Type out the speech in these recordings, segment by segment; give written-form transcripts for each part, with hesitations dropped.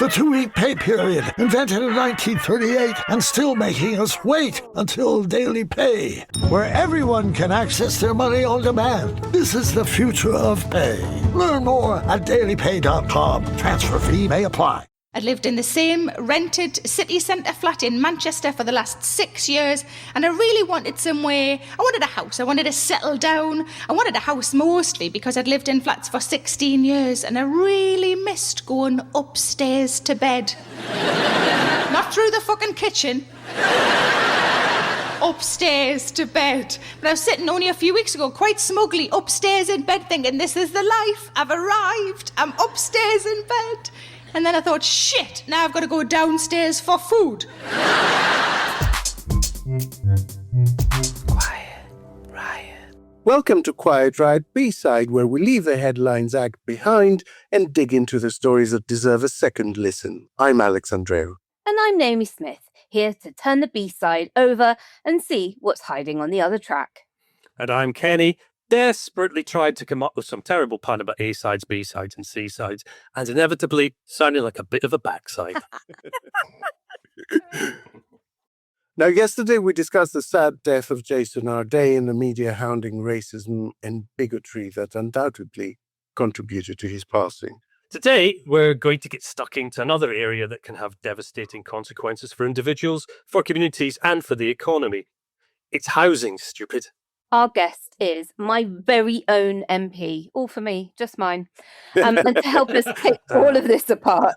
The 2-week pay period, invented in 1938 and still making us wait until daily pay, where everyone can access their money on demand. This is the future of pay. Learn more at dailypay.com. Transfer fee may apply. I'd lived in the same rented city centre flat in Manchester for the last 6 years, and I really wanted somewhere. I wanted a house. I wanted to settle down. I wanted a house mostly because I'd lived in flats for 16 years, and I really missed going upstairs to bed. Not through the fucking kitchen. Upstairs to bed. But I was sitting only a few weeks ago, quite smugly, upstairs in bed, thinking, this is the life. I've arrived. I'm upstairs in bed. And then I thought, shit, now I've got to go downstairs for food. Quiet Riot. Welcome to Quiet Riot B-Side, where we leave the headlines act behind and dig into the stories that deserve a second listen. I'm Andreou. And I'm Naomi Smith, here to turn the B-side over and see what's hiding on the other track. And I'm Kenny, desperately tried to come up with some terrible pun about A-sides, B-sides and C-sides, and inevitably sounding like a bit of a backside. Now, yesterday we discussed the sad death of Jason Arday and the media hounding racism and bigotry that undoubtedly contributed to his passing. Today, we're going to get stuck into another area that can have devastating consequences for individuals, for communities, and for the economy. It's housing, stupid. Our guest is my very own MP, all for me, just mine. And to help us pick all of this apart,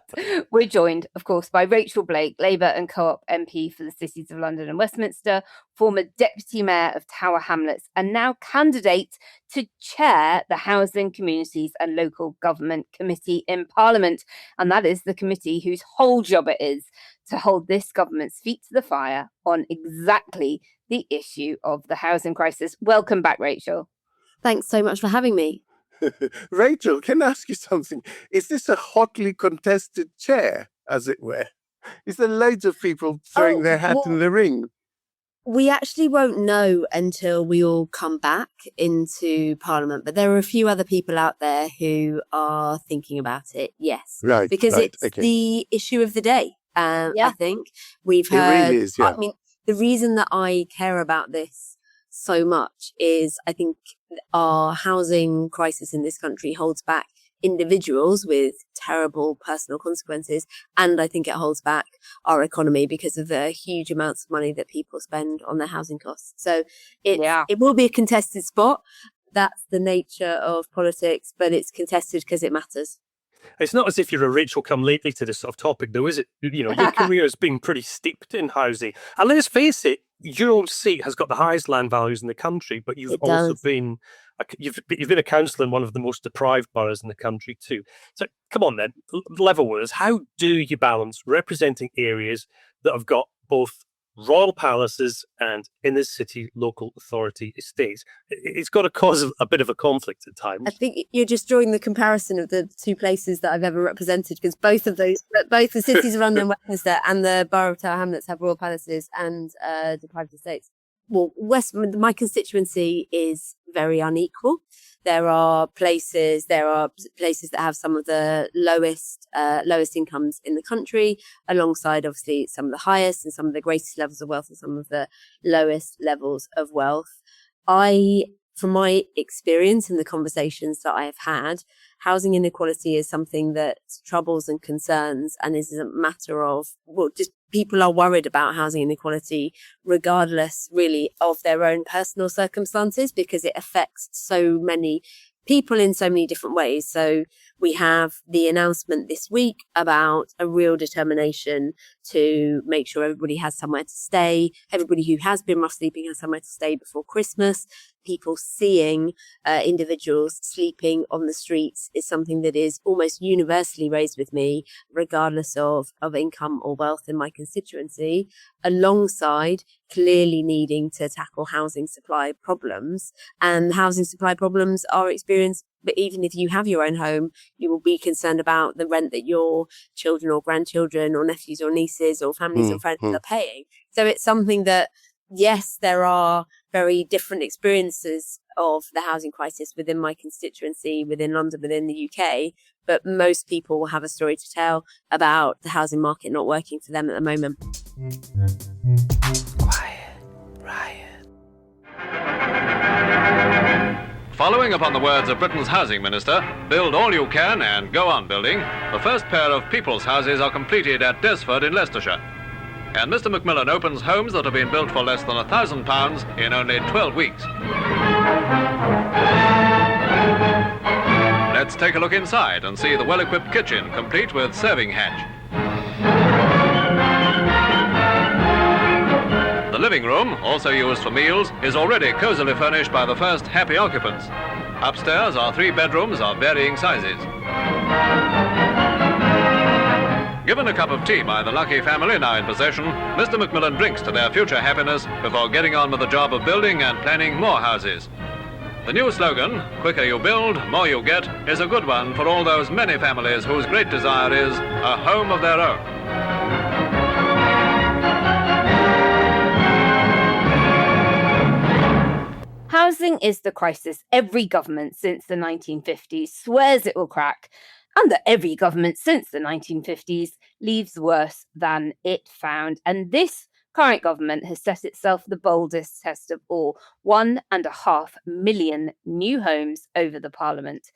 we're joined, of course, by Rachel Blake, Labour and Co-op MP for the cities of London and Westminster, former Deputy Mayor of Tower Hamlets, and now candidate to chair the Housing, Communities and Local Government Committee in Parliament. And that is the committee whose whole job it is to hold this government's feet to the fire on exactly the issue of the housing crisis. Welcome back, Rachel. Thanks so much for having me. Rachel, can I ask you something? Is this a hotly contested chair, as it were? Is there loads of people throwing their hat in the ring? We actually won't know until we all come back into Parliament, but there are a few other people out there who are thinking about it, yes. Right. Because it's the issue of the day, I think. We've heard... It really is, yeah. I mean, the reason that I care about this so much is I think our housing crisis in this country holds back individuals with terrible personal consequences, and I think it holds back our economy because of the huge amounts of money that people spend on their housing costs. So it will be a contested spot. That's the nature of politics, but it's contested because it matters. It's not as if you're a Rachel come lately to this sort of topic, though, is it? You know, your career has been pretty steeped in housing. And let's face it, your own seat has got the highest land values in the country, but you've also been you've been a councillor in one of the most deprived boroughs in the country too. So come on then, level with us. How do you balance representing areas that have got both royal palaces and inner city local authority estates? It's got to cause a bit of a conflict at times. I think you're just drawing the comparison of the two places that I've ever represented, because both the cities of London and Westminster and the borough of Tower Hamlets have royal palaces and deprived estates. Well, my constituency is very unequal. There are places that have some of the lowest incomes in the country, alongside obviously some of the highest and some of the greatest levels of wealth and some of the lowest levels of wealth. From my experience in the conversations that I have had, housing inequality is something that troubles and concerns, and is a matter of, just people are worried about housing inequality regardless really of their own personal circumstances, because it affects so many people in so many different ways. So we have the announcement this week about a real determination to make sure everybody has somewhere to stay. Everybody who has been rough sleeping has somewhere to stay before Christmas. People seeing individuals sleeping on the streets is something that is almost universally raised with me, regardless of income or wealth in my constituency, alongside clearly needing to tackle housing supply problems. And housing supply problems are experienced, but even if you have your own home, you will be concerned about the rent that your children or grandchildren or nephews or nieces or families or friends are paying. So it's something that, yes, there are very different experiences of the housing crisis within my constituency, within London, within the UK. But most people will have a story to tell about the housing market not working for them at the moment. Quiet Riot. Following upon the words of Britain's housing minister, build all you can and go on building, the first pair of people's houses are completed at Desford in Leicestershire. And Mr Macmillan opens homes that have been built for less than £1,000 in only 12 weeks. Let's take a look inside and see the well-equipped kitchen, complete with serving hatch. The living room, also used for meals, is already cosily furnished by the first happy occupants. Upstairs are 3 bedrooms of varying sizes. Given a cup of tea by the lucky family now in possession, Mr Macmillan drinks to their future happiness before getting on with the job of building and planning more houses. The new slogan, quicker you build, more you get, is a good one for all those many families whose great desire is a home of their own. Housing is the crisis every government since the 1950s swears it will crack, and that every government since the 1950s leaves worse than it found. And this current government has set itself the boldest test of all, 1.5 million new homes over the Parliament.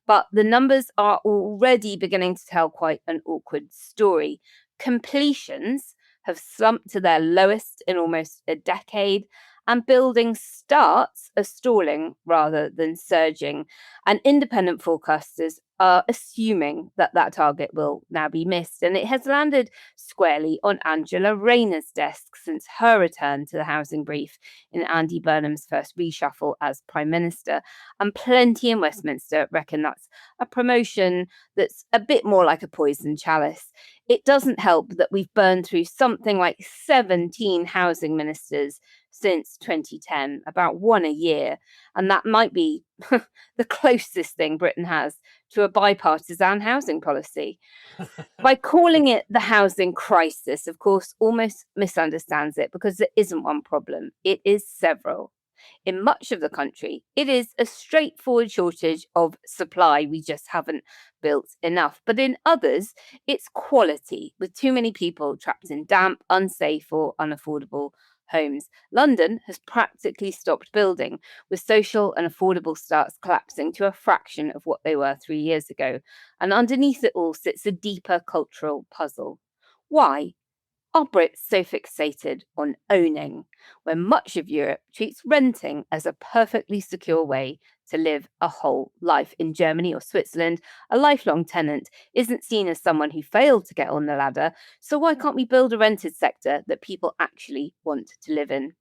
But the numbers are already beginning to tell quite an awkward story. Completions have slumped to their lowest in almost a decade, and building starts are stalling rather than surging. And independent forecasters are assuming that that target will now be missed. And it has landed squarely on Angela Rayner's desk since her return to the housing brief in Andy Burnham's first reshuffle as Prime Minister. And plenty in Westminster reckon that's a promotion that's a bit more like a poison chalice. It doesn't help that we've burned through something like 17 housing ministers since 2010, about one a year. And that might be the closest thing Britain has to a bipartisan housing policy. By calling it the housing crisis, of course, almost misunderstands it because there isn't one problem. It is several. In much of the country, it is a straightforward shortage of supply. We just haven't built enough. But in others, it's quality, with too many people trapped in damp, unsafe or unaffordable homes. London has practically stopped building, with social and affordable starts collapsing to a fraction of what they were 3 years ago. And underneath it all sits a deeper cultural puzzle. Why are Brits so fixated on owning, when much of Europe treats renting as a perfectly secure way to live a whole life? In Germany or Switzerland, a lifelong tenant isn't seen as someone who failed to get on the ladder, so why can't we build a rented sector that people actually want to live in?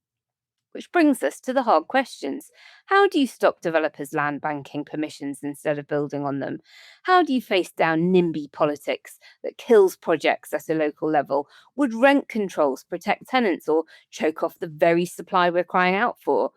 Which brings us to the hard questions. How do you stop developers land banking permissions instead of building on them? How do you face down NIMBY politics that kills projects at a local level? Would rent controls protect tenants or choke off the very supply we're crying out for?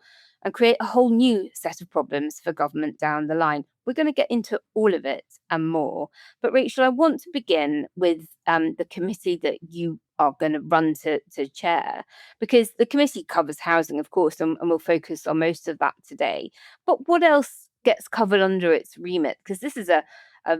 And create a whole new set of problems for government down the line. We're going to get into all of it and more. But Rachel, I want to begin with the committee that you are going to run to chair, because the committee covers housing, of course, and we'll focus on most of that today. But what else gets covered under its remit? Because this is a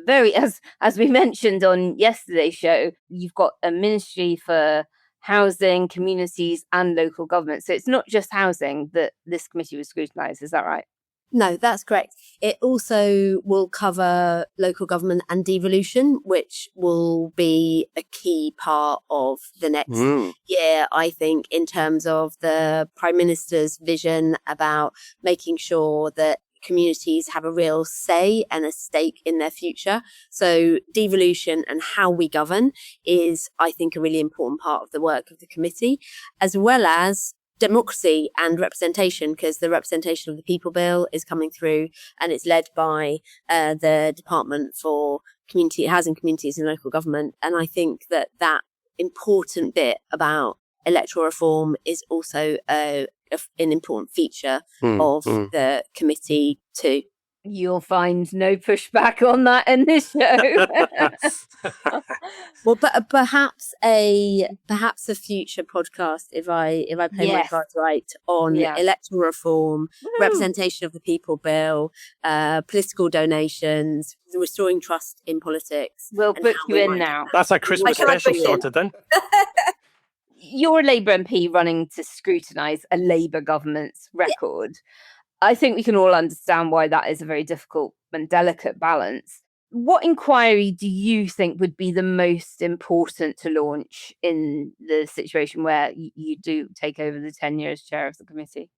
very, as we mentioned on yesterday's show, you've got a ministry for housing, communities and local government. So it's not just housing that this committee will scrutinise, is that right? No, that's correct. It also will cover local government and devolution, which will be a key part of the next year, I think, in terms of the Prime Minister's vision about making sure that communities have a real say and a stake in their future. So devolution and how we govern is, I think, a really important part of the work of the committee, as well as democracy and representation, because the representation of the people bill is coming through and it's led by the Department for Housing, Communities and Local Government. And I think that important bit about electoral reform is also an important feature of the committee too. You'll find no pushback on that in this show. Well, but perhaps a future podcast, if I play my Yes. cards right, on Yeah. electoral reform, Woo. representation of the people bill, political donations, restoring trust in politics. We'll and book how you we in might now. do that. That's a Christmas Can I special book in? sorted then. You're a Labour MP running to scrutinise a Labour government's record. I think we can all understand why that is a very difficult and delicate balance. What inquiry do you think would be the most important to launch in the situation where you do take over the tenure as chair of the committee?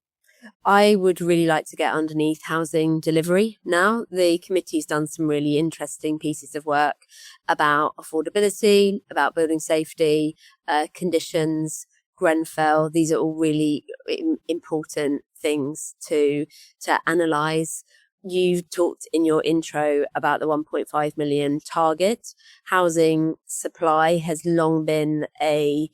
I would really like to get underneath housing delivery now. The committee's done some really interesting pieces of work about affordability, about building safety, conditions, Grenfell. These are all really important things to analyse. You talked in your intro about the 1.5 million target. Housing supply has long been a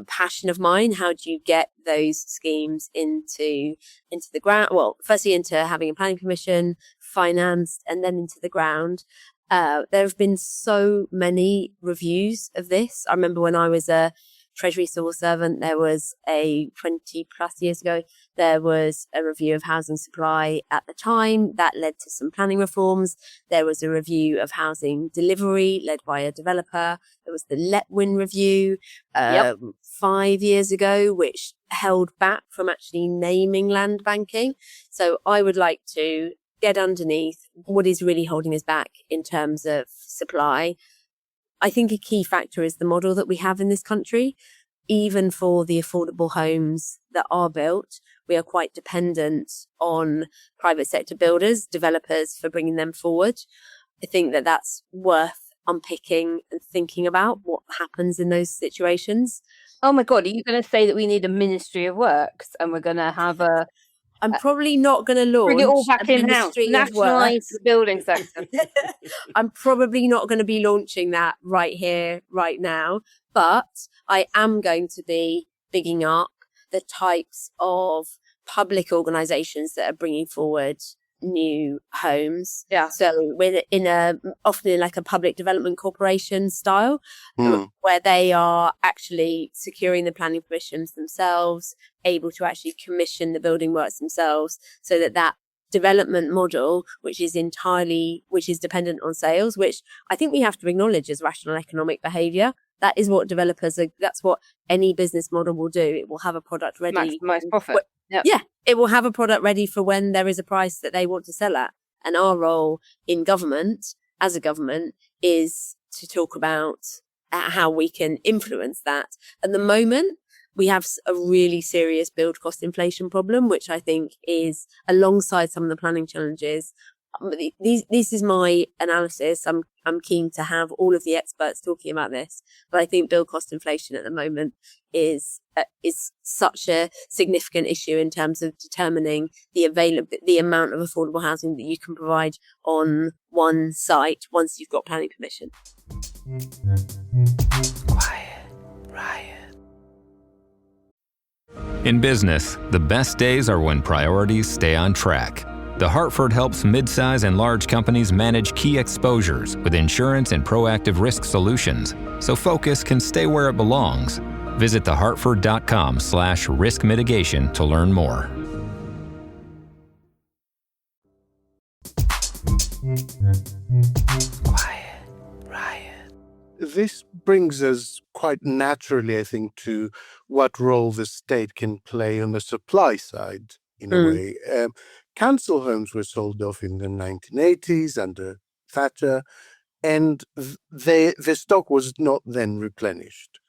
passion of mine. How do you get those schemes into the ground? Well, firstly into having a planning permission, financed, and then into the ground. There have been so many reviews of this. I remember when I was a Treasury civil servant, there was 20 plus years ago, there was a review of housing supply at the time that led to some planning reforms. There was a review of housing delivery led by a developer. There was the Letwin review 5 years ago, which held back from actually naming land banking. So I would like to get underneath what is really holding us back in terms of supply. I think a key factor is the model that we have in this country. Even for the affordable homes that are built, we are quite dependent on private sector builders, developers, for bringing them forward. I think that that's worth unpicking and thinking about what happens in those situations. Oh my God, are you going to say that we need a Ministry of Works and we're going to have a... I'm probably not going to launch Bring it all back a in-house, Ministry of nationalise Works. the building sector. I'm probably not going to be launching that right here, right now, but I am going to be bigging up the types of public organisations that are bringing forward new homes. Yeah. So we're often in like a public development corporation style, where they are actually securing the planning permissions themselves, able to actually commission the building works themselves, so that development model, which is dependent on sales, which I think we have to acknowledge as rational economic behaviour. That is what that's what any business model will do. It will have a product ready. Maximise profit. Yep. Yeah, it will have a product ready for when there is a price that they want to sell at. And our role in government, as a government, is to talk about how we can influence that. At the moment, we have a really serious build cost inflation problem, which I think is, alongside some of the planning challenges, this is my analysis. I'm keen to have all of the experts talking about this, but I think build cost inflation at the moment is such a significant issue in terms of determining the amount of affordable housing that you can provide on one site once you've got planning permission. Quiet, Riot. In business, the best days are when priorities stay on track. The Hartford helps midsize and large companies manage key exposures with insurance and proactive risk solutions, so focus can stay where it belongs. Visit thehartford.com/risk mitigation to learn more. Quiet, Riot. This brings us quite naturally, I think, to what role the state can play on the supply side, in a way. Council homes were sold off in the 1980s under Thatcher, and the stock was not then replenished.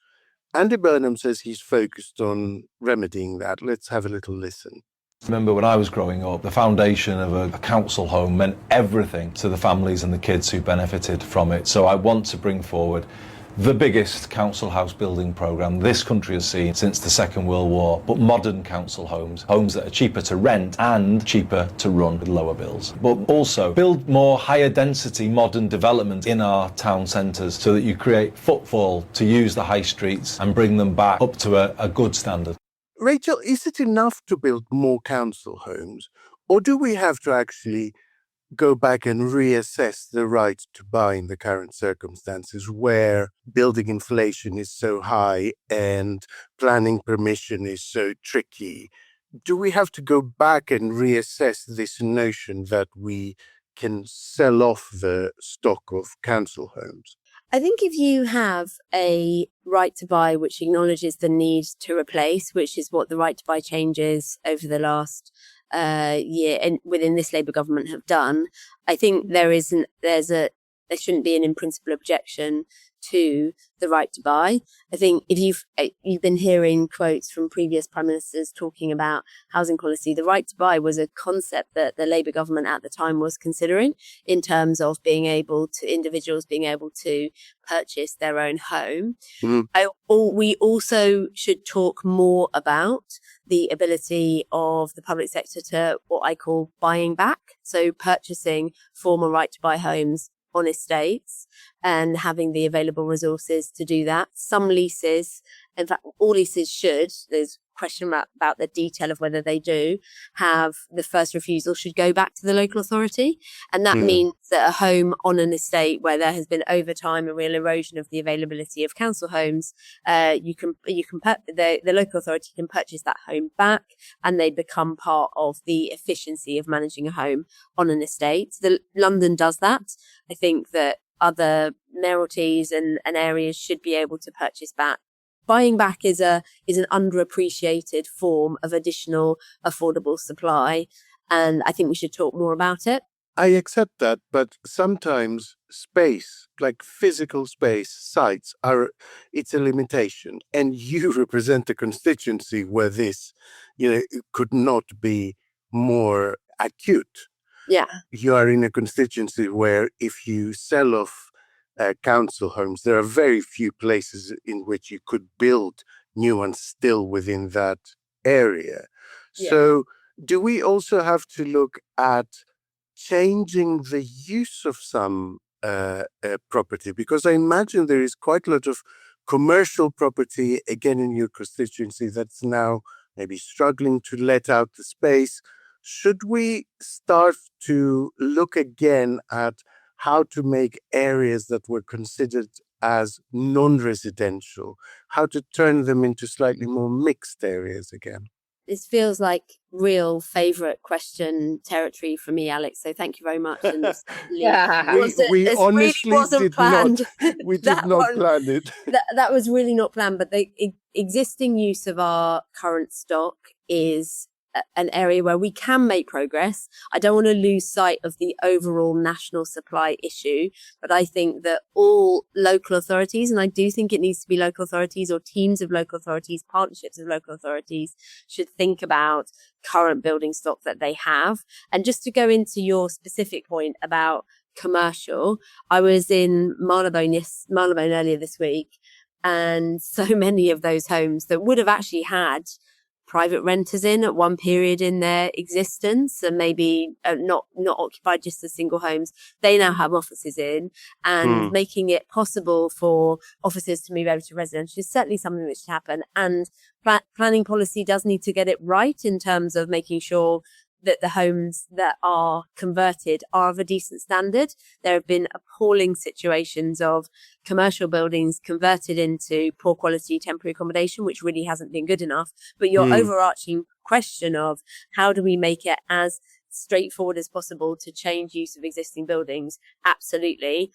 Andy Burnham says he's focused on remedying that. Let's have a little listen. Remember when I was growing up, the foundation of a council home meant everything to the families and the kids who benefited from it. So I want to bring forward the biggest council house building programme this country has seen since the Second World War, but modern council homes that are cheaper to rent and cheaper to run with lower bills. But also build more higher density modern development in our town centres so that you create footfall to use the high streets and bring them back up to a good standard. Rachel, is it enough to build more council homes, or do we have to actually go back and reassess the right to buy in the current circumstances where building inflation is so high and planning permission is so tricky? Do we have to go back and reassess this notion that we can sell off the stock of council homes? I think if you have a right to buy which acknowledges the need to replace, which is what the right to buy changes over the last year and within this Labour government have done, I think there shouldn't be an in principle objection to the right to buy. I think if you've been hearing quotes from previous prime ministers talking about housing policy, the right to buy was a concept that the Labour government at the time was considering in terms of individuals being able to purchase their own home. We also should talk more about the ability of the public sector to what I call buying back. So purchasing former right to buy homes on estates and having the available resources to do that. Some leases, in fact, all leases should, there's a question about the detail of whether they do, have the first refusal should go back to the local authority. And that means that a home on an estate where there has been over time a real erosion of the availability of council homes, the local authority can purchase that home back and they become part of the efficiency of managing a home on an estate. London does that. I think that other mayoralties and areas should be able to purchase back. Buying back is an underappreciated form of additional affordable supply, and I think we should talk more about it. I accept that, but sometimes space, like physical space, sites, it's a limitation. And you represent a constituency where this, could not be more acute. Yeah. You are in a constituency where if you sell off council homes, there are very few places in which you could build new ones still within that area. Yeah. So do we also have to look at changing the use of some property? Because I imagine there is quite a lot of commercial property, again, in your constituency that's now maybe struggling to let out the space. Should we start to look again at how to make areas that were considered as non-residential, how to turn them into slightly more mixed areas again? This feels like real favourite question territory for me, Alex. So thank you very much. And we honestly did not. We did not plan it. That was really not planned. But the existing use of our current stock is an area where we can make progress. I don't want to lose sight of the overall national supply issue, but I think that all local authorities, and I do think it needs to be local authorities or teams of local authorities, partnerships of local authorities, should think about current building stock that they have. And just to go into your specific point about commercial, I was in Marylebone earlier this week, and so many of those homes that would have actually had private renters in at one period in their existence and maybe not occupied just as single homes, they now have offices in, and making it possible for offices to move over to residential is certainly something that should happen. And planning policy does need to get it right in terms of making sure that the homes that are converted are of a decent standard. There have been appalling situations of commercial buildings converted into poor quality temporary accommodation, which really hasn't been good enough. But your overarching question of how do we make it as straightforward as possible to change use of existing buildings? Absolutely.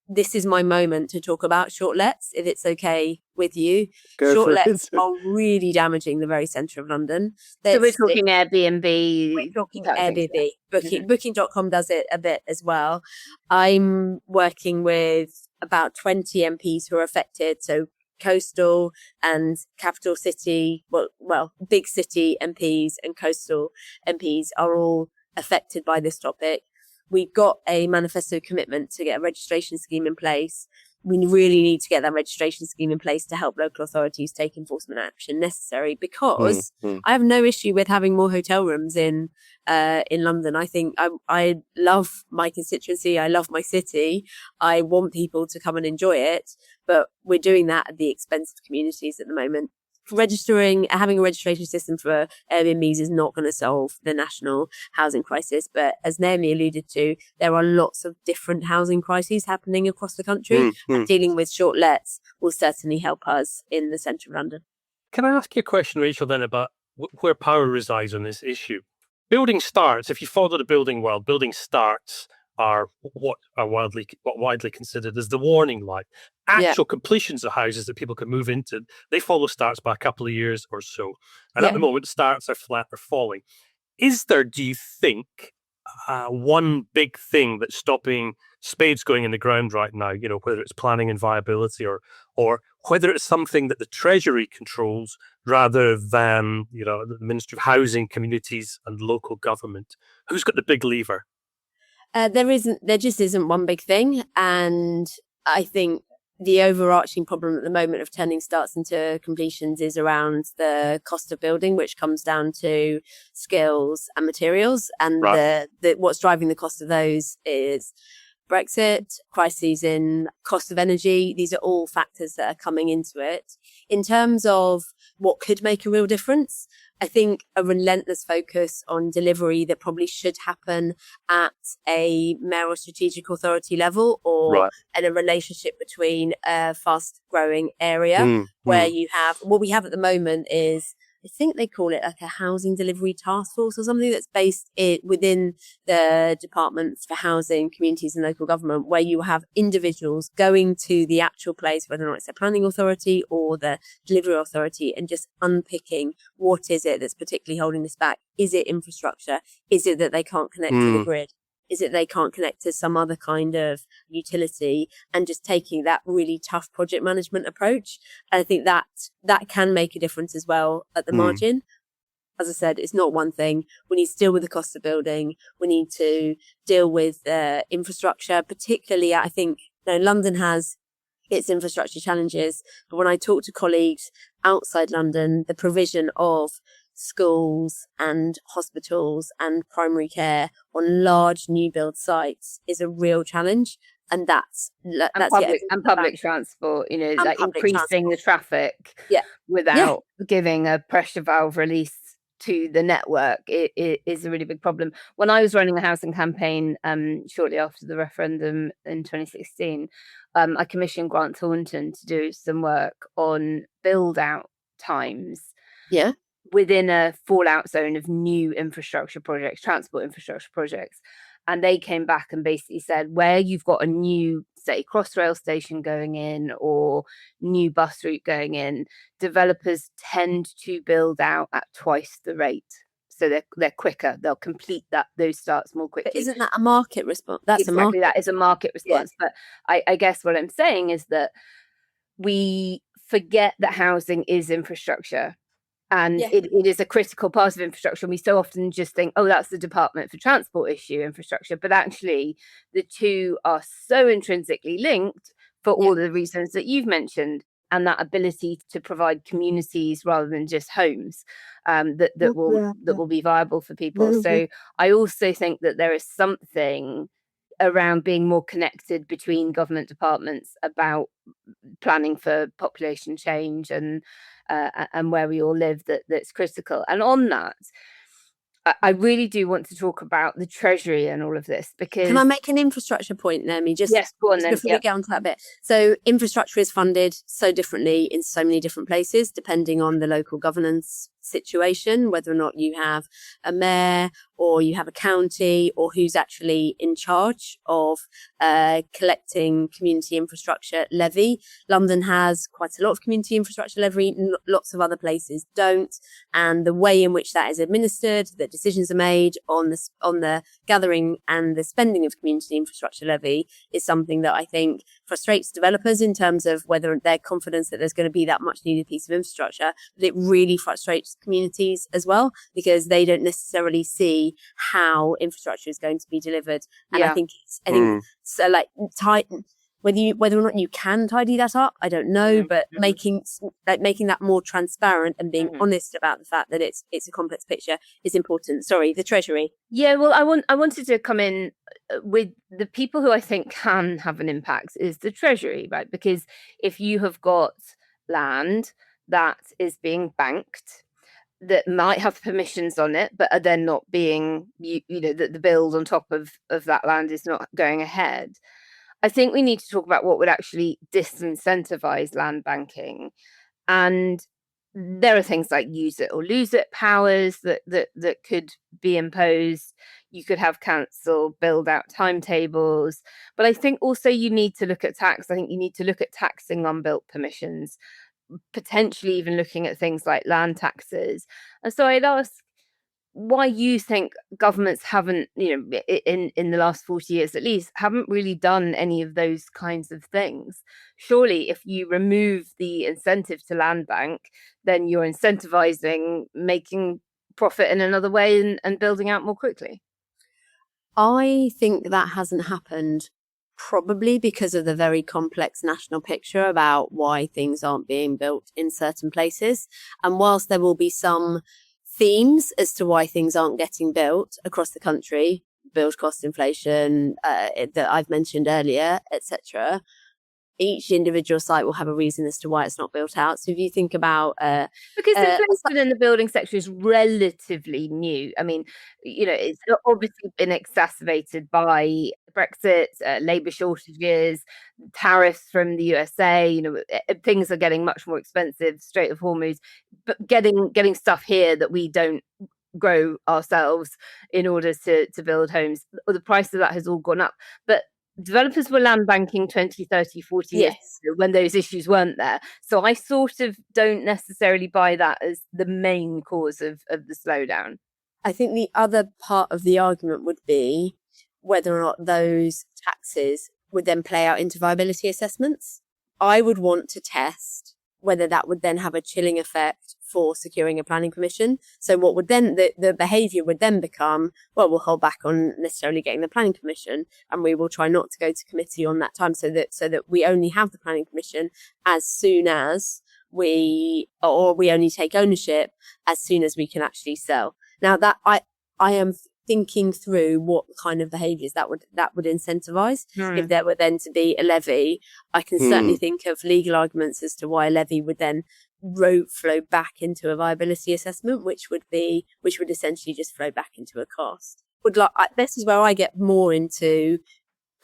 This is my moment to talk about short lets, if it's okay with you. Short lets are really damaging the very centre of London. So we're talking Airbnb. We're talking Airbnb. Booking.com does it a bit as well. I'm working with about 20 MPs who are affected. So coastal and capital city, well, big city MPs and coastal MPs are all affected by this topic. We've got a manifesto commitment to get a registration scheme in place. We really need to get that registration scheme in place to help local authorities take enforcement action necessary, because I have no issue with having more hotel rooms in London. I think I love my constituency. I love my city. I want people to come and enjoy it, but we're doing that at the expense of communities at the moment. having a registration system for Airbnbs is not going to solve the national housing crisis. But as Naomi alluded to, there are lots of different housing crises happening across the country. And dealing with short lets will certainly help us in the centre of London. Can I ask you a question, Rachel, then about where power resides on this issue? Building starts, if you follow the building world, building starts are what widely considered as the warning light. Actual completions of houses that people can move into, they follow starts by a couple of years or so. And at the moment, starts are flat or falling. Is there, do you think, one big thing that's stopping spades going in the ground right now, whether it's planning and viability or whether it's something that the Treasury controls rather than, the Ministry of Housing, Communities and Local Government? Who's got the big lever? There just isn't one big thing. And I think the overarching problem at the moment of turning starts into completions is around the cost of building, which comes down to skills and materials. And what's driving the cost of those is Brexit, crises in cost of energy. These are all factors that are coming into it. In terms of what could make a real difference, I think a relentless focus on delivery that probably should happen at a mayor or strategic authority level or in a relationship between a fast growing area where you have, what we have at the moment is, I think they call it like a housing delivery task force or something that's based within the departments for housing, communities and local government, where you have individuals going to the actual place, whether or not it's a planning authority or the delivery authority, and just unpicking what is it that's particularly holding this back. Is it infrastructure? Is it that they can't connect to the grid? Is it they can't connect to some other kind of utility, and just taking that really tough project management approach? And I think that can make a difference as well at the margin. As I said, it's not one thing. We need to deal with the cost of building. We need to deal with infrastructure, particularly I think London has its infrastructure challenges. But when I talk to colleagues outside London, the provision of schools and hospitals and primary care on large new build sites is a real challenge. And that's public transport, like increasing the traffic without giving a pressure valve release to the network. It is a really big problem. When I was running a housing campaign shortly after the referendum in 2016, I commissioned Grant Thornton to do some work on build out times within a fallout zone of new infrastructure projects, transport infrastructure projects. And they came back and basically said, where you've got a new, say, Crossrail station going in or new bus route going in, developers tend to build out at twice the rate. So they're quicker. They'll complete those starts more quickly. But isn't that a market response? That is a market response. Yeah. But I guess what I'm saying is that we forget that housing is infrastructure. And it is a critical part of infrastructure. And we so often just think, that's the Department for Transport issue, infrastructure. But actually, the two are so intrinsically linked for all the reasons that you've mentioned. And that ability to provide communities rather than just homes that will be viable for people. So I also think that there is something around being more connected between government departments about planning for population change and where we all live that's critical. And on that, I really do want to talk about the Treasury and all of this, because... Can I make an infrastructure point, Naomi? Yes, go on then. Before we get onto that bit. So infrastructure is funded so differently in so many different places, depending on the local governance situation, whether or not you have a mayor or you have a county or who's actually in charge of collecting community infrastructure levy. London has quite a lot of community infrastructure levy, lots of other places don't. And the way in which that is administered, that decisions are made on the gathering and the spending of community infrastructure levy is something that I think frustrates developers in terms of whether they're confident that there's going to be that much needed piece of infrastructure. But it really frustrates communities as well, because they don't necessarily see how infrastructure is going to be delivered. And I think so, like, whether or not you can tidy that up, I don't know, but making that more transparent and being honest about the fact that it's a complex picture is important. Sorry, the Treasury. Yeah, well, I wanted to come in with the people who I think can have an impact is the Treasury, right? Because if you have got land that is being banked, that might have permissions on it, but are then not being, that the build on top of that land is not going ahead. I think we need to talk about what would actually disincentivize land banking. And there are things like use it or lose it powers that could be imposed. You could have council build out timetables. But I think also you need to look at tax. I think you need to look at taxing unbuilt permissions, potentially even looking at things like land taxes. And so I'd ask why you think governments haven't, in the last 40 years at least, haven't really done any of those kinds of things. Surely if you remove the incentive to land bank, then you're incentivizing making profit in another way and building out more quickly. I think that hasn't happened, probably because of the very complex national picture about why things aren't being built in certain places. And whilst there will be some themes as to why things aren't getting built across the country, build cost inflation that I've mentioned earlier, etc., each individual site will have a reason as to why it's not built out. So if you think about because inflation in the building sector is relatively new. I mean, it's obviously been exacerbated by Brexit, labour shortages, tariffs from the USA. Things are getting much more expensive. Strait of Hormuz, but getting stuff here that we don't grow ourselves in order to build homes, the price of that has all gone up. But developers were land banking 20, 30, 40 years ago when those issues weren't there. So I sort of don't necessarily buy that as the main cause of the slowdown. I think the other part of the argument would be whether or not those taxes would then play out into viability assessments. I would want to test whether that would then have a chilling effect for securing a planning permission. So what would then, the behaviour would then become, well, we'll hold back on necessarily getting the planning permission, and we will try not to go to committee on that time, so that we only have the planning permission as soon as we only take ownership as soon as we can actually sell. Now that I am thinking through what kind of behaviours that would incentivise. If there were then to be a levy, I can certainly think of legal arguments as to why a levy would then flow back into a viability assessment, which would essentially just flow back into a cost. This is where I get more into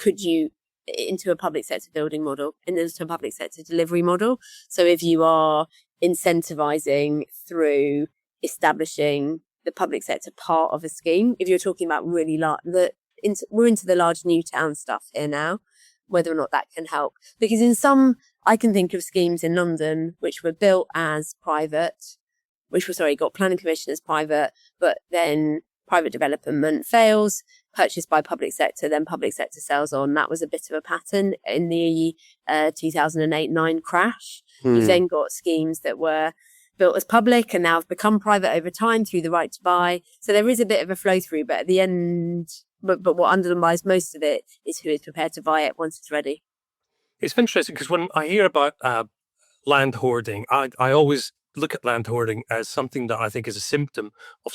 a public sector building model, into a public sector delivery model. So if you are incentivising through establishing the public sector part of a scheme, if you're talking about really we're into the large new town stuff here now, whether or not that can help. Because I can think of schemes in London which were built as private, got planning permission as private, but then private development fails, purchased by public sector, then public sector sells on. That was a bit of a pattern in the 2008-9 crash. You've then got schemes that were built as public and now have become private over time through the right to buy. So there is a bit of a flow through, but at the end, but what underlies most of it is who is prepared to buy it once it's ready. It's interesting because when I hear about land hoarding, I always look at land hoarding as something that I think is a symptom of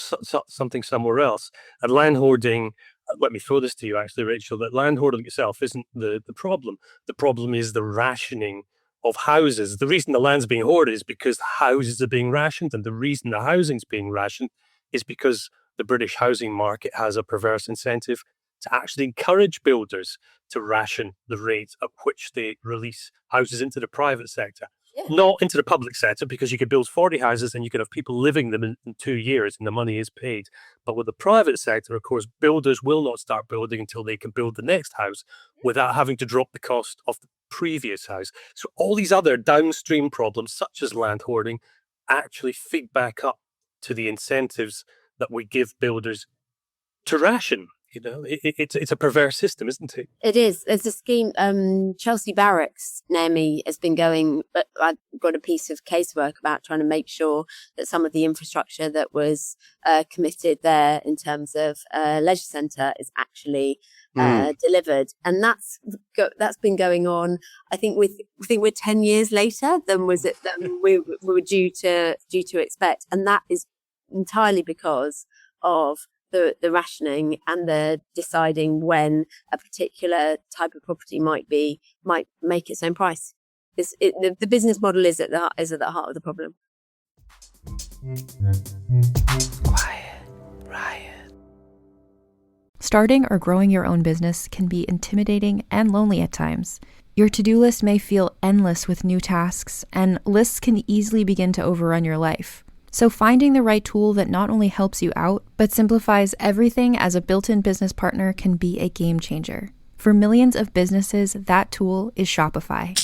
something somewhere else. And land hoarding, let me throw this to you actually, Rachel, that land hoarding itself isn't the problem. The problem is the rationing of houses. The reason the land's being hoarded is because houses are being rationed, and the reason the housing's being rationed is because the British housing market has a perverse incentive to actually encourage builders to ration the rate at which they release houses into the private sector. Not into the public sector, because you could build 40 houses and you could have people living them in 2 years and the money is paid. But with the private sector, of course, builders will not start building until they can build the next house without having to drop the cost of the previous house. So all these other downstream problems, such as land hoarding, actually feed back up to the incentives that we give builders to ration. It's a perverse system, isn't it? It is. There's a scheme, Chelsea Barracks, Naomi has been going, but I've got a piece of casework about trying to make sure that some of the infrastructure that was committed there in terms of leisure centre is actually delivered. And that's been going on, I think we're 10 years later than we were due to expect. And that is entirely because of the rationing and the deciding when a particular type of property might make its own price. The business model is at the heart of the problem. Quiet Riot. Starting or growing your own business can be intimidating and lonely at times. Your to-do list may feel endless with new tasks, and lists can easily begin to overrun your life. So finding the right tool that not only helps you out, but simplifies everything as a built-in business partner can be a game changer. For millions of businesses, that tool is Shopify.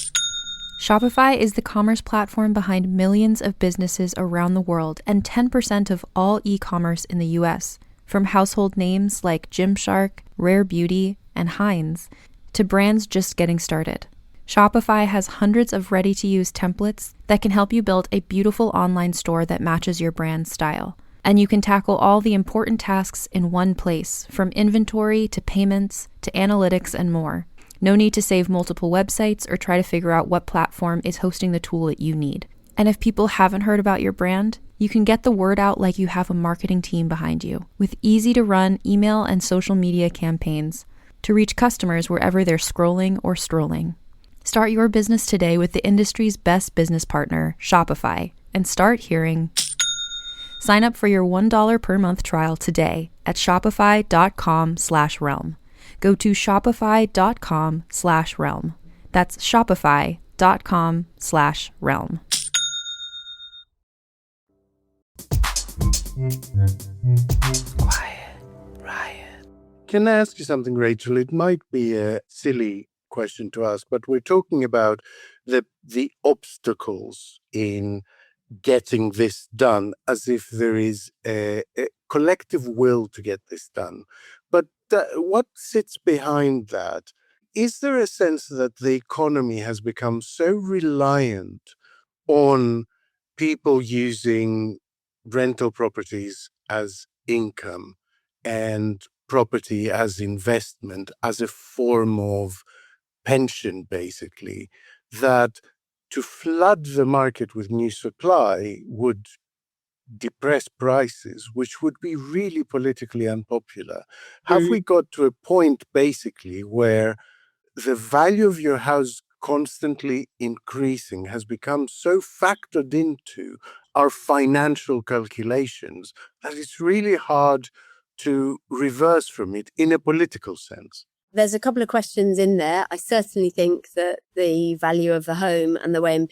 Shopify is the commerce platform behind millions of businesses around the world and 10% of all e-commerce in the US. From household names like Gymshark, Rare Beauty, and Heinz, to brands just getting started. Shopify has hundreds of ready-to-use templates that can help you build a beautiful online store that matches your brand's style. And you can tackle all the important tasks in one place, from inventory to payments to analytics and more. No need to save multiple websites or try to figure out what platform is hosting the tool that you need. And if people haven't heard about your brand, you can get the word out like you have a marketing team behind you, with easy-to-run email and social media campaigns to reach customers wherever they're scrolling or strolling. Start your business today with the industry's best business partner, Shopify, and start hearing. Sign up for your $1 per month trial today at shopify.com/realm. Go to shopify.com/realm. That's shopify.com/realm. Quiet Riot. Can I ask you something, Rachel? It might be a silly question to ask, but we're talking about the obstacles in getting this done, as if there is a collective will to get this done. But what sits behind that? Is there a sense that the economy has become so reliant on people using rental properties as income and property as investment, as a form of pension, basically, that to flood the market with new supply would depress prices, which would be really politically unpopular? Have we got to a point, basically, where the value of your house constantly increasing has become so factored into our financial calculations that it's really hard to reverse from it in a political sense? There's a couple of questions in there. I certainly think that the value of the home and the way in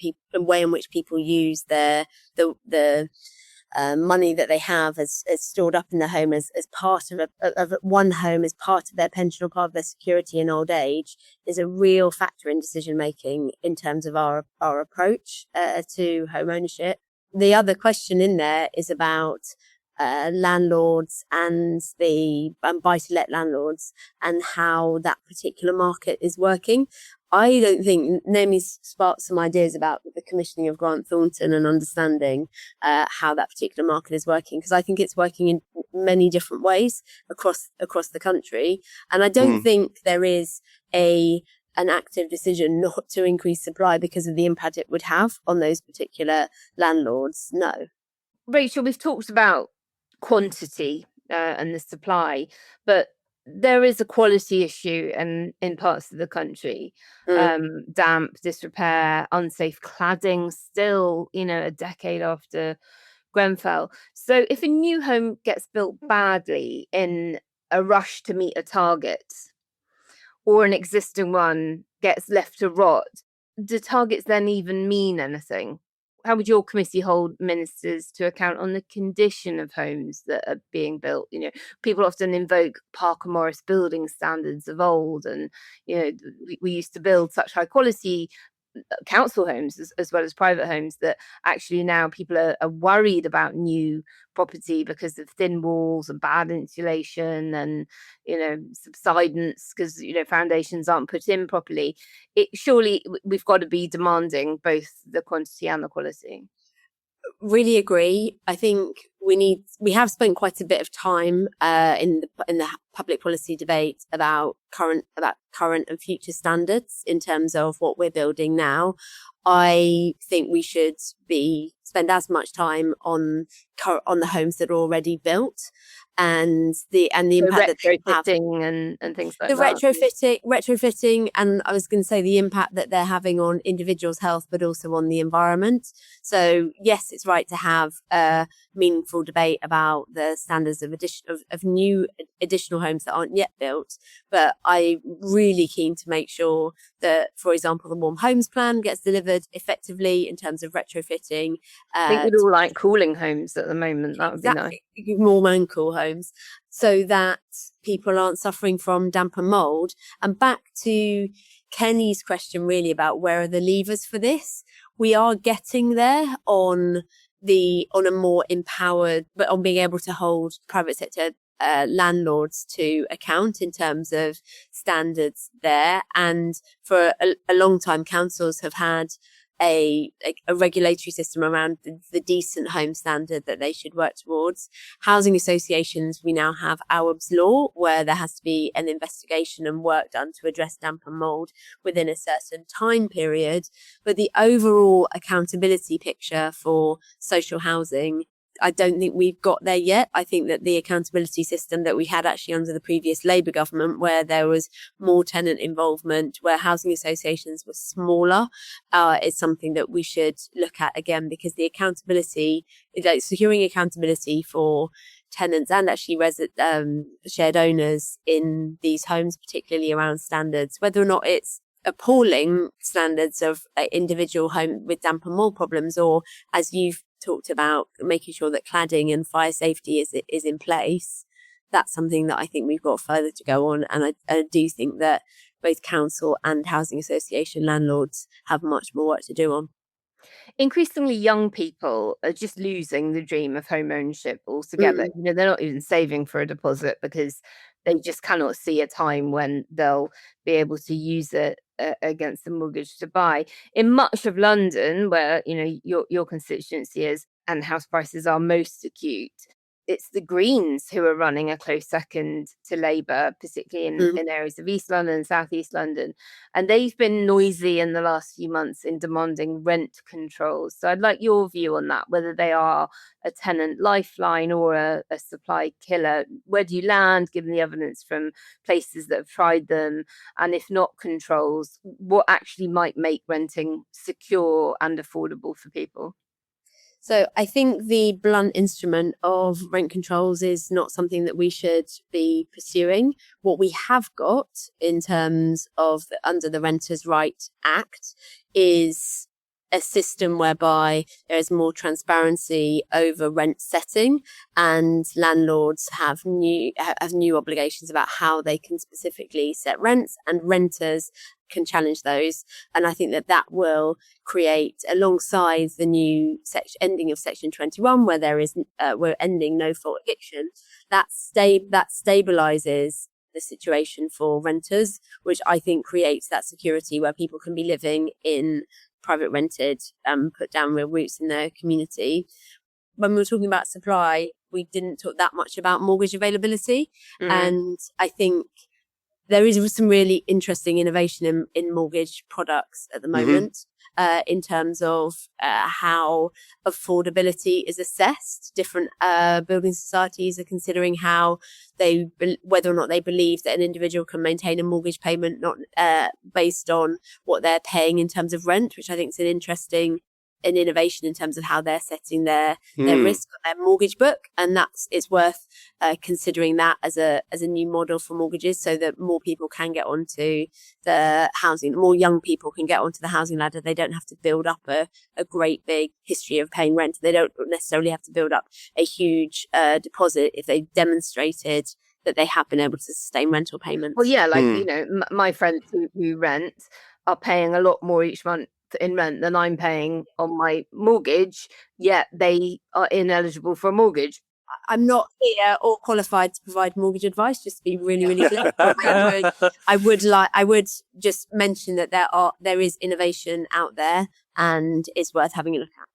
which people use the money that they have as stored up in the home as part of one home, as part of their pension or part of their security in old age, is a real factor in decision making in terms of our approach to home ownership. The other question in there is about landlords and the buy-to-let landlords and how that particular market is working. I don't think Naomi's sparked some ideas about the commissioning of Grant Thornton and understanding how that particular market is working, because I think it's working in many different ways across the country. And I don't think there is an active decision not to increase supply because of the impact it would have on those particular landlords. No. Rachel, we've talked about quantity and the supply, but there is a quality issue in parts of the country. Damp, disrepair, unsafe cladding, still, a decade after Grenfell. So if a new home gets built badly in a rush to meet a target, or an existing one gets left to rot, do targets then even mean anything? How would your committee hold ministers to account on the condition of homes that are being built? People often invoke Parker Morris building standards of old, and we used to build such high quality council homes as well as private homes that actually now people are worried about new property because of thin walls and bad insulation and subsidence because foundations aren't put in properly. Surely we've got to be demanding both the quantity and the quality. Really agree. I think we have spent quite a bit of time in the public policy debate about current and future standards in terms of what we're building now. I think we should spend as much time on the homes that are already built and the impact that they have. and things like the that. retrofitting, and I was going to say the impact that they're having on individuals' health, but also on the environment. So yes, it's right to have a meaningful debate about the standards of new additional homes that aren't yet built. But I'm really keen to make sure that, for example, the Warm Homes Plan gets delivered effectively in terms of retrofitting. I think we'd all like cooling homes at the moment. That would be nice. Warm and cool homes, so that people aren't suffering from damp and mold. And back to Kenny's question, really about where are the levers for this? We are getting there on a more empowered, but on being able to hold private sector landlords to account in terms of standards there. And for a long time, councils have had a regulatory system around the decent home standard that they should work towards. Housing associations, we now have AWAB's law, where there has to be an investigation and work done to address damp and mold within a certain time period. But the overall accountability picture for social housing, I don't think we've got there yet. I think that the accountability system that we had actually under the previous Labour government, where there was more tenant involvement, where housing associations were smaller, is something that we should look at again, because the accountability, like securing accountability for tenants and actually shared owners in these homes, particularly around standards, whether or not it's appalling standards of individual home with damp and mold problems, or as you've talked about, making sure that cladding and fire safety is in place. That's something that I think we've got further to go on. And I do think that both council and housing association landlords have much more work to do on. Increasingly young people are just losing the dream of home ownership altogether. They're not even saving for a deposit because they just cannot see a time when they'll be able to use it against the mortgage to buy. In much of London, where your constituency is and house prices are most acute, it's the Greens who are running a close second to Labour, particularly in areas of East London and South East London. And they've been noisy in the last few months in demanding rent controls. So I'd like your view on that, whether they are a tenant lifeline or a supply killer. Where do you land, given the evidence from places that have tried them? And if not controls, what actually might make renting secure and affordable for people? So I think the blunt instrument of rent controls is not something that we should be pursuing. What we have got in terms of under the Renters' Right Act is a system whereby there is more transparency over rent setting, and landlords have new obligations about how they can specifically set rents, and renters can challenge those. And I think that will create, alongside the new ending of Section 21, where there is we're ending no fault eviction, that stabilizes the situation for renters, which I think creates that security where people can be living in private rented and put down real roots in their community. When we were talking about supply, we didn't talk that much about mortgage availability. And I think there is some really interesting innovation in mortgage products at the moment, in terms of how affordability is assessed. Different building societies are considering whether or not they believe that an individual can maintain a mortgage payment not based on what they're paying in terms of rent, which I think is an innovation in terms of how they're setting their risk on their mortgage book. And it's worth considering that as a new model for mortgages, so that more people can get onto the housing, more young people can get onto the housing ladder. They don't have to build up a great big history of paying rent. They don't necessarily have to build up a huge deposit if they've demonstrated that they have been able to sustain rental payments. Well, yeah, my friends who rent are paying a lot more each month in rent than I'm paying on my mortgage, yet they are ineligible for a mortgage. I'm not here or qualified to provide mortgage advice, just to be really, really clear. I would just mention that there is innovation out there, and it's worth having a look at.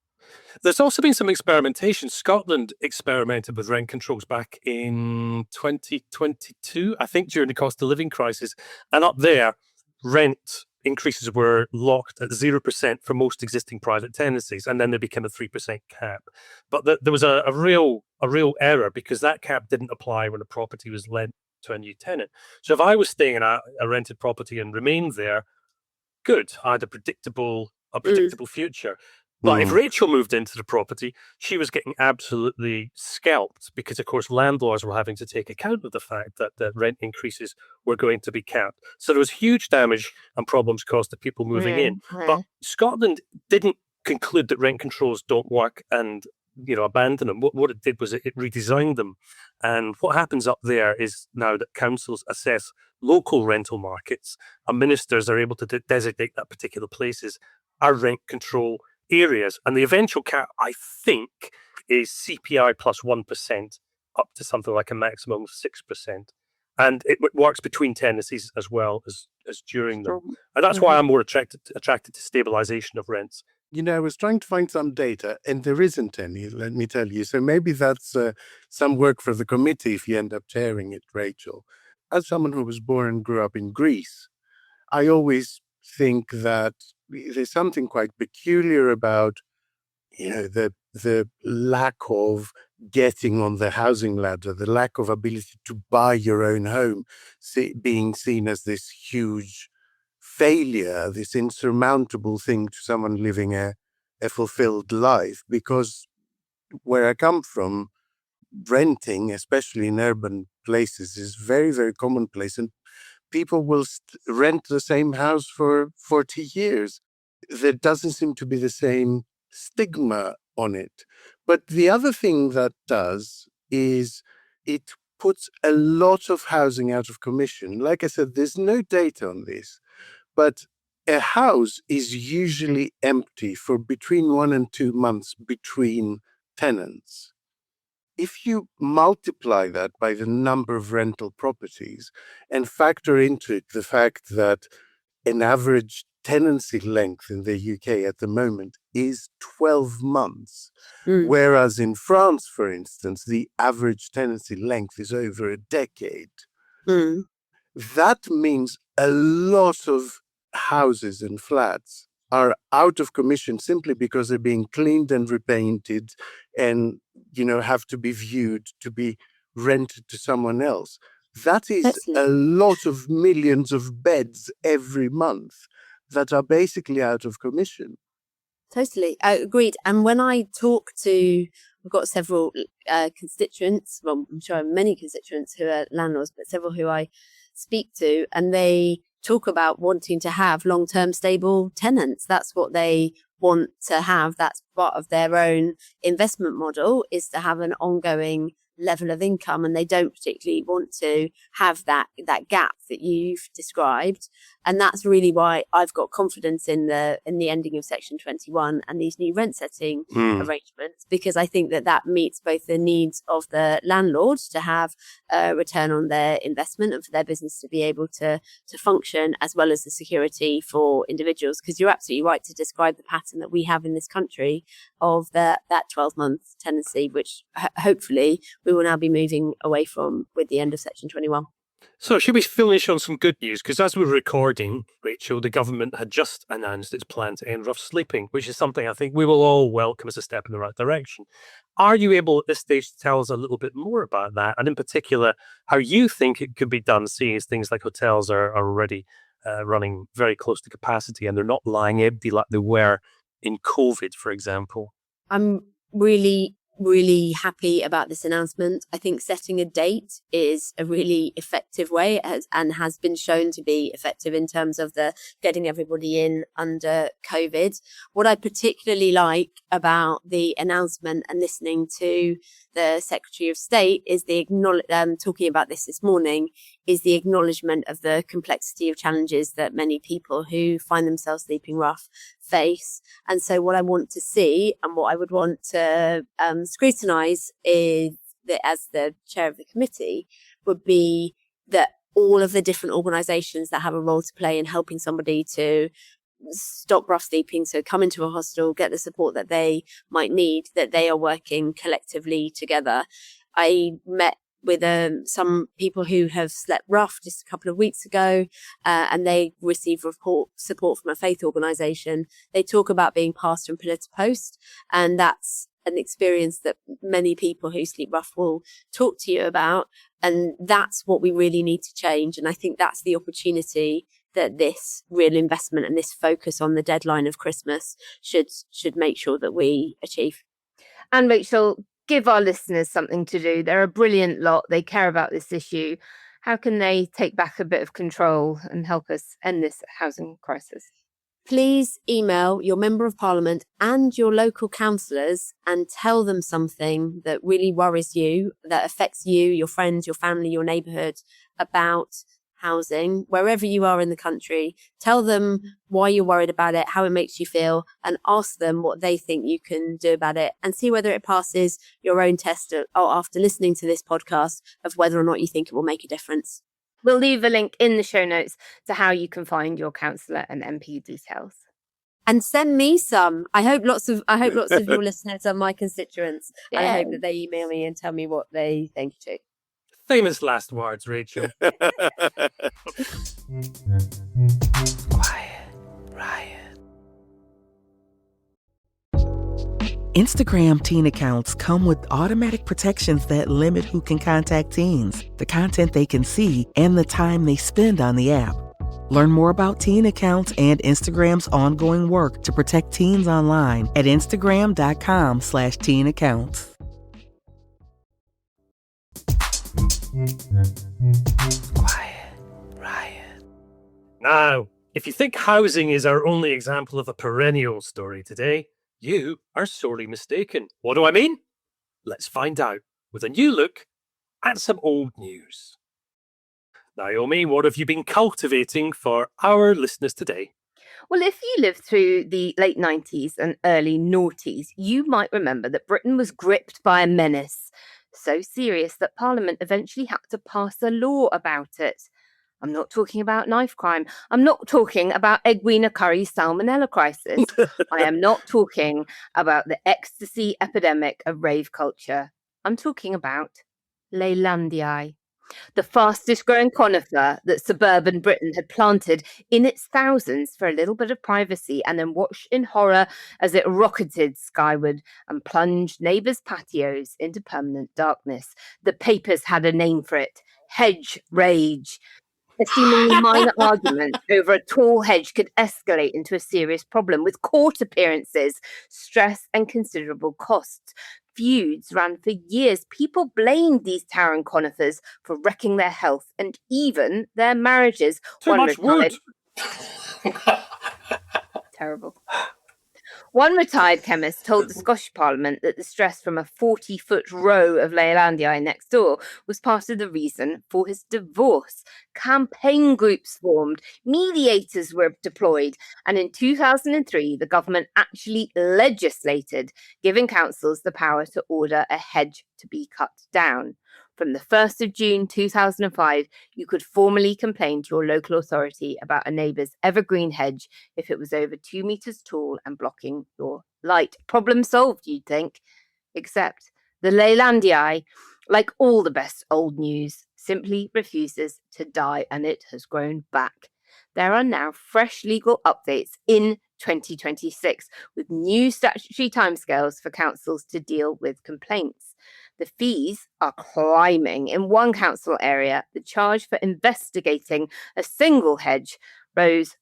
There's also been some experimentation. Scotland experimented with rent controls back in 2022, I think, during the cost of living crisis. And up there, rent increases were locked at 0% for most existing private tenancies, and then there became a 3% cap. But there was a real error, because that cap didn't apply when a property was lent to a new tenant. So if I was staying in a rented property and remained there, good, I had a predictable future. But if Rachel moved into the property, she was getting absolutely scalped, because, of course, landlords were having to take account of the fact that the rent increases were going to be capped. So there was huge damage and problems caused to people moving in. But Scotland didn't conclude that rent controls don't work and abandon them. What it did was it redesigned them. And what happens up there is now that councils assess local rental markets, and ministers are able to designate that particular places are rent control areas. And the eventual cap, I think, is CPI plus 1% up to something like a maximum of 6%. And it works between tenancies as well as during them. And that's why I'm more attracted to stabilisation of rents. I was trying to find some data, and there isn't any, let me tell you. So maybe that's some work for the committee if you end up chairing it, Rachel. As someone who was born and grew up in Greece, I always think that there's something quite peculiar about, the lack of getting on the housing ladder, the lack of ability to buy your own home, being seen as this huge failure, this insurmountable thing to someone living a fulfilled life. Because where I come from, renting, especially in urban places, is very, very commonplace, and people will rent the same house for 40 years. There doesn't seem to be the same stigma on it. But the other thing that does is it puts a lot of housing out of commission. Like I said, there's no data on this, but a house is usually empty for between 1 and 2 months between tenants. If you multiply that by the number of rental properties and factor into it the fact that an average tenancy length in the UK at the moment is 12 months, whereas in France, for instance, the average tenancy length is over a decade. That means a lot of houses and flats are out of commission simply because they're being cleaned and repainted and, have to be viewed to be rented to someone else. That is a lot of millions of beds every month that are basically out of commission. Totally. Agreed. And when I talk to, I've got several constituents, well, I'm sure I have many constituents who are landlords, but several who I speak to, and they talk about wanting to have long-term stable tenants. That's what they want to have. That's part of their own investment model, is to have an ongoing level of income, and they don't particularly want to have that gap that you've described. And that's really why I've got confidence in the ending of Section 21 and these new rent setting arrangements, because I think that meets both the needs of the landlord to have a return on their investment and for their business to be able to function, as well as the security for individuals. Because you're absolutely right to describe the pattern that we have in this country of that 12-month tenancy, which hopefully we will now be moving away from with the end of Section 21. So should we finish on some good news? Because as we're recording, Rachel, the government had just announced its plan to end rough sleeping, which is something I think we will all welcome as a step in the right direction. Are you able at this stage to tell us a little bit more about that? And in particular, how you think it could be done, seeing as things like hotels are already running very close to capacity and they're not lying empty like they were in COVID, for example? I'm really happy about this announcement. I think setting a date is a really effective way and has been shown to be effective in terms of the getting everybody in under COVID. What I particularly like about the announcement and listening to the Secretary of State is talking about this morning, is the acknowledgement of the complexity of challenges that many people who find themselves sleeping rough face. And so what I want to see, and what I would want to scrutinise is that, as the chair of the committee, would be that all of the different organisations that have a role to play in helping somebody to stop rough sleeping. So come into a hostel, get the support that they might need, that they are working collectively together. I met with some people who have slept rough just a couple of weeks ago, and they receive support from a faith organisation. They talk about being pastor and pillar to post, and that's an experience that many people who sleep rough will talk to you about. And that's what we really need to change. And I think that's the opportunity that this real investment and this focus on the deadline of Christmas should make sure that we achieve. And Rachel, give our listeners something to do. They're a brilliant lot. They care about this issue. How can they take back a bit of control and help us end this housing crisis? Please email your Member of Parliament and your local councillors and tell them something that really worries you, that affects you, your friends, your family, your neighbourhood, about housing, wherever you are in the country. Tell them why you're worried about it, how it makes you feel, and ask them what they think you can do about it, and see whether it passes your own test after listening to this podcast of whether or not you think it will make a difference. We'll leave a link in the show notes to how you can find your councillor and MP details. And send me some. I hope lots of your listeners are my constituents. Yeah. I hope that they email me and tell me what they think too. Famous last words, Rachel. Quiet Riot. Instagram teen accounts come with automatic protections that limit who can contact teens, the content they can see, and the time they spend on the app. Learn more about teen accounts and Instagram's ongoing work to protect teens online at instagram.com/teen accounts. Quiet Riot. Now, if you think housing is our only example of a perennial story today, you are sorely mistaken. What do I mean? Let's find out with a new look at some old news. Naomi, what have you been cultivating for our listeners today? Well, if you lived through the late 90s and early noughties, you might remember that Britain was gripped by a menace so serious that Parliament eventually had to pass a law about it. I'm not talking about knife crime. I'm not talking about Edwina Curry's salmonella crisis. I am not talking about the ecstasy epidemic of rave culture. I'm talking about Leylandii, the fastest growing conifer that suburban Britain had planted in its thousands for a little bit of privacy and then watched in horror as it rocketed skyward and plunged neighbours' patios into permanent darkness. The papers had a name for it: hedge rage. A seemingly minor argument over a tall hedge could escalate into a serious problem with court appearances, stress and considerable costs. Feuds ran for years. People blamed these towering conifers for wrecking their health and even their marriages. Too much wood. Terrible. One retired chemist told the Scottish Parliament that the stress from a 40-foot row of Leylandii next door was part of the reason for his divorce. Campaign groups formed, mediators were deployed, and in 2003, the government actually legislated, giving councils the power to order a hedge to be cut down. From the 1st of June 2005, you could formally complain to your local authority about a neighbour's evergreen hedge if it was over 2 metres tall and blocking your light. Problem solved, you'd think. Except the Leylandii, like all the best old news, simply refuses to die, and it has grown back. There are now fresh legal updates in 2026 with new statutory timescales for councils to deal with complaints. The fees are climbing. In one council area, the charge for investigating a single hedge rose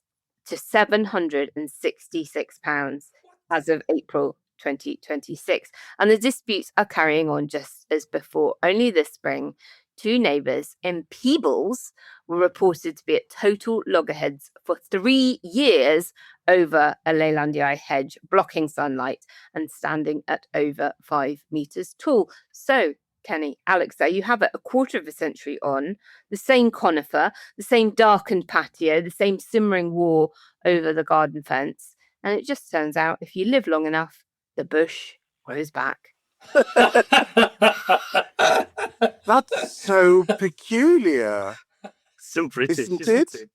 to £766 as of April 2026. And the disputes are carrying on just as before. Only this spring, 2 neighbours in Peebles were reported to be at total loggerheads for 3 years over a Leylandii hedge, blocking sunlight and standing at over 5 metres tall. So, Kenny, Alex, there you have it, a quarter of a century on, the same conifer, the same darkened patio, the same simmering war over the garden fence. And it just turns out, if you live long enough, the bush grows back. That's so peculiar. So British, Isn't isn't it? it?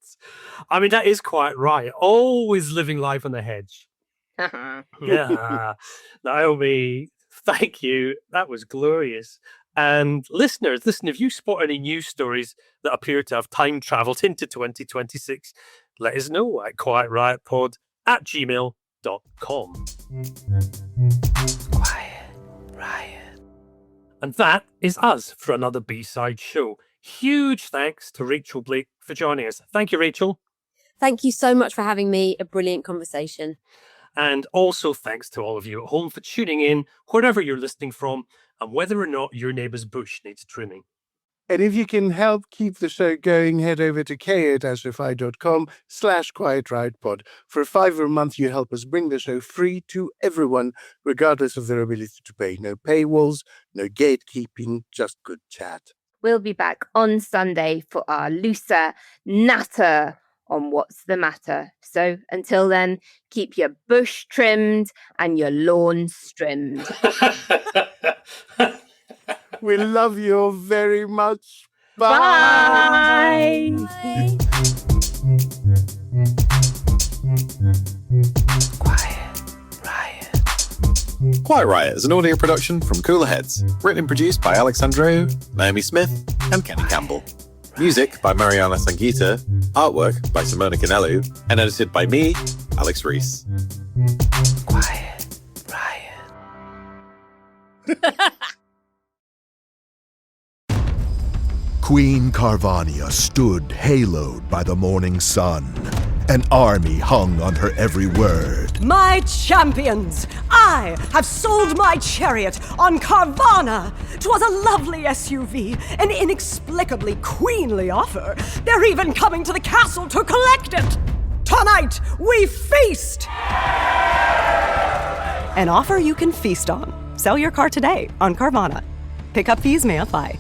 I mean, that is quite right. Always living life on the hedge. Yeah. Naomi, thank you. That was glorious. And listeners, listen, if you spot any news stories that appear to have time travelled into 2026, let us know at quietriotpod@gmail.com. Quiet Riot. And that is us for another B-side show. Huge thanks to Rachel Blake for joining us. Thank you, Rachel. Thank you so much for having me. A brilliant conversation. And also thanks to all of you at home for tuning in, wherever you're listening from, and whether or not your neighbour's bush needs trimming. And if you can help keep the show going, head over to ko-fi.com/quietriotpod. For $5 a month, you help us bring the show free to everyone, regardless of their ability to pay. No paywalls, no gatekeeping, just good chat. We'll be back on Sunday for our looser natter on What's the Matter. So until then, keep your bush trimmed and your lawn trimmed. We love you all very much. Bye. Bye. Quiet Riot. Quiet Riot is an audio production from Cooler Heads, written and produced by Andreou, Naomi Smith, and Kenny Campbell. Music by Mariana Sangeeta, artwork by Simona Canelu, and edited by me, Alex Reese. Quiet Riot. Queen Carvania stood haloed by the morning sun. An army hung on her every word. My champions, I have sold my chariot on Carvana. 'Twas a lovely SUV, an inexplicably queenly offer. They're even coming to the castle to collect it. Tonight, we feast! An offer you can feast on. Sell your car today on Carvana. Pickup fees may apply.